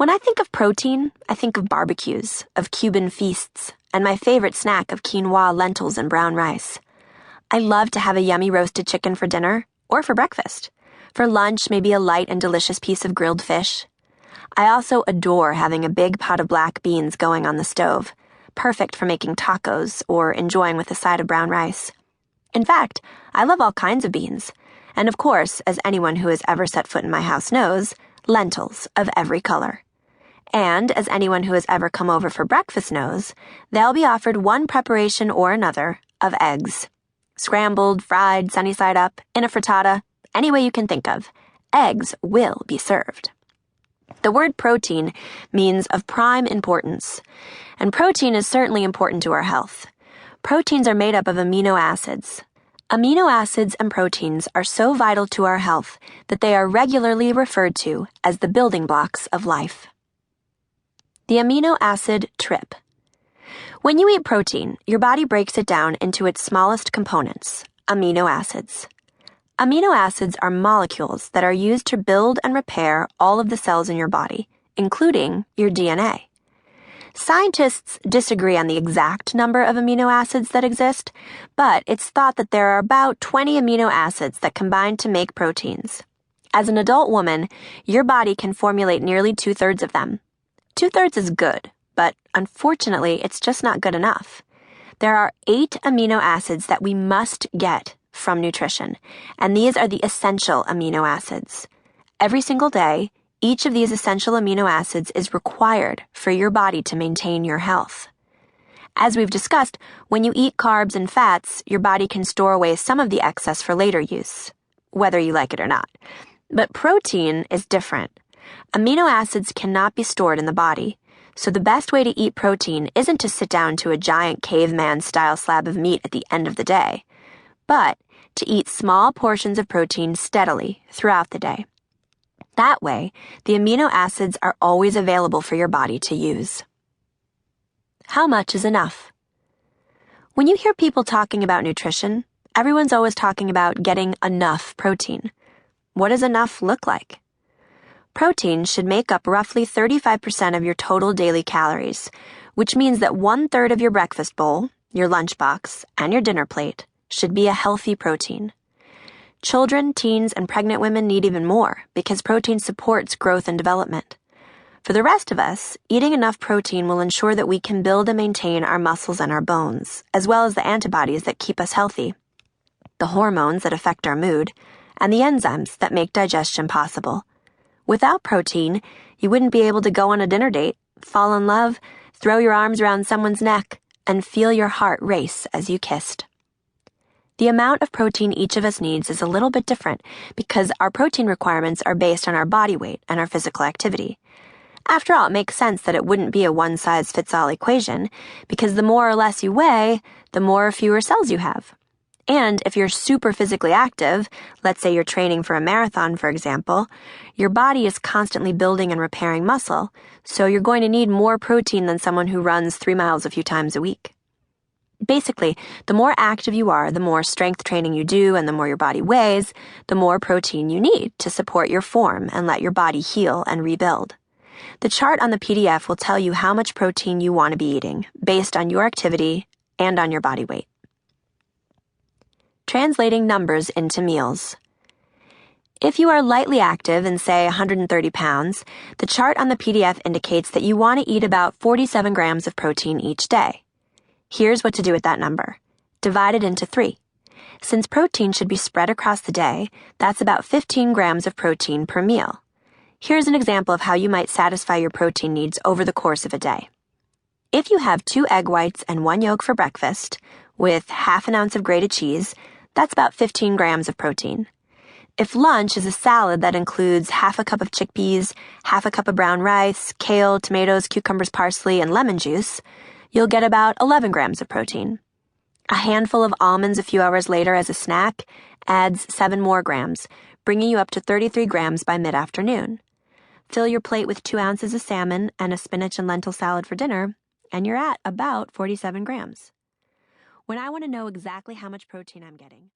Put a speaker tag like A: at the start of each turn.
A: When I think of protein, I think of barbecues, of Cuban feasts, and my favorite snack of quinoa, lentils, and brown rice. I love to have a yummy roasted chicken for dinner or for breakfast. For lunch, maybe a light and delicious piece of grilled fish. I also adore having a big pot of black beans going on the stove, perfect for making tacos or enjoying with a side of brown rice. In fact, I love all kinds of beans. And of course, as anyone who has ever set foot in my house knows, lentils of every color. And as anyone who has ever come over for breakfast knows, they'll be offered one preparation or another of eggs. Scrambled, fried, sunny side up, in a frittata, any way you can think of, eggs will be served. The word protein means of prime importance, and protein is certainly important to our health. Proteins are made up of amino acids. Amino acids and proteins are so vital to our health that they are regularly referred to as the building blocks of life. The amino acid trip. When you eat protein, your body breaks it down into its smallest components, amino acids. Amino acids are molecules that are used to build and repair all of the cells in your body, including your DNA. Scientists disagree on the exact number of amino acids that exist, but it's thought that there are about 20 amino acids that combine to make proteins. As an adult woman, your body can formulate nearly 2/3 of them. 2/3 is good, but unfortunately, it's just not good enough. There are 8 amino acids that we must get from nutrition, and these are the essential amino acids. Every single day, each of these essential amino acids is required for your body to maintain your health. As we've discussed, when you eat carbs and fats, your body can store away some of the excess for later use, whether you like it or not. But protein is different. Amino acids cannot be stored in the body, so the best way to eat protein isn't to sit down to a giant caveman-style slab of meat at the end of the day, but to eat small portions of protein steadily throughout the day. That way, the amino acids are always available for your body to use. How much is enough? When you hear people talking about nutrition, everyone's always talking about getting enough protein. What does enough look like? Protein should make up roughly 35% of your total daily calories, which means that 1/3 of your breakfast bowl, your lunchbox, and your dinner plate should be a healthy protein. Children, teens, and pregnant women need even more because protein supports growth and development. For the rest of us, eating enough protein will ensure that we can build and maintain our muscles and our bones, as well as the antibodies that keep us healthy, the hormones that affect our mood, and the enzymes that make digestion possible. Without protein, you wouldn't be able to go on a dinner date, fall in love, throw your arms around someone's neck, and feel your heart race as you kissed. The amount of protein each of us needs is a little bit different because our protein requirements are based on our body weight and our physical activity. After all, it makes sense that it wouldn't be a one-size-fits-all equation because the more or less you weigh, the more or fewer cells you have. And if you're super physically active, let's say you're training for a marathon, for example, your body is constantly building and repairing muscle, so you're going to need more protein than someone who runs 3 miles a few times a week. Basically, the more active you are, the more strength training you do, and the more your body weighs, the more protein you need to support your form and let your body heal and rebuild. The chart on the PDF will tell you how much protein you want to be eating, based on your activity and on your body weight. Translating numbers into meals. If you are lightly active and say 130 pounds, the chart on the PDF indicates that you want to eat about 47 grams of protein each day. Here's what to do with that number. Divide it into 3. Since protein should be spread across the day, that's about 15 grams of protein per meal. Here's an example of how you might satisfy your protein needs over the course of a day. If you have 2 egg whites and 1 yolk for breakfast, with half an ounce of grated cheese, that's about 15 grams of protein. If lunch is a salad that includes half a cup of chickpeas, half a cup of brown rice, kale, tomatoes, cucumbers, parsley, and lemon juice, you'll get about 11 grams of protein. A handful of almonds a few hours later as a snack adds 7 more grams, bringing you up to 33 grams by mid-afternoon. Fill your plate with 2 ounces of salmon and a spinach and lentil salad for dinner, and you're at about 47 grams. When I want to know exactly how much protein I'm getting,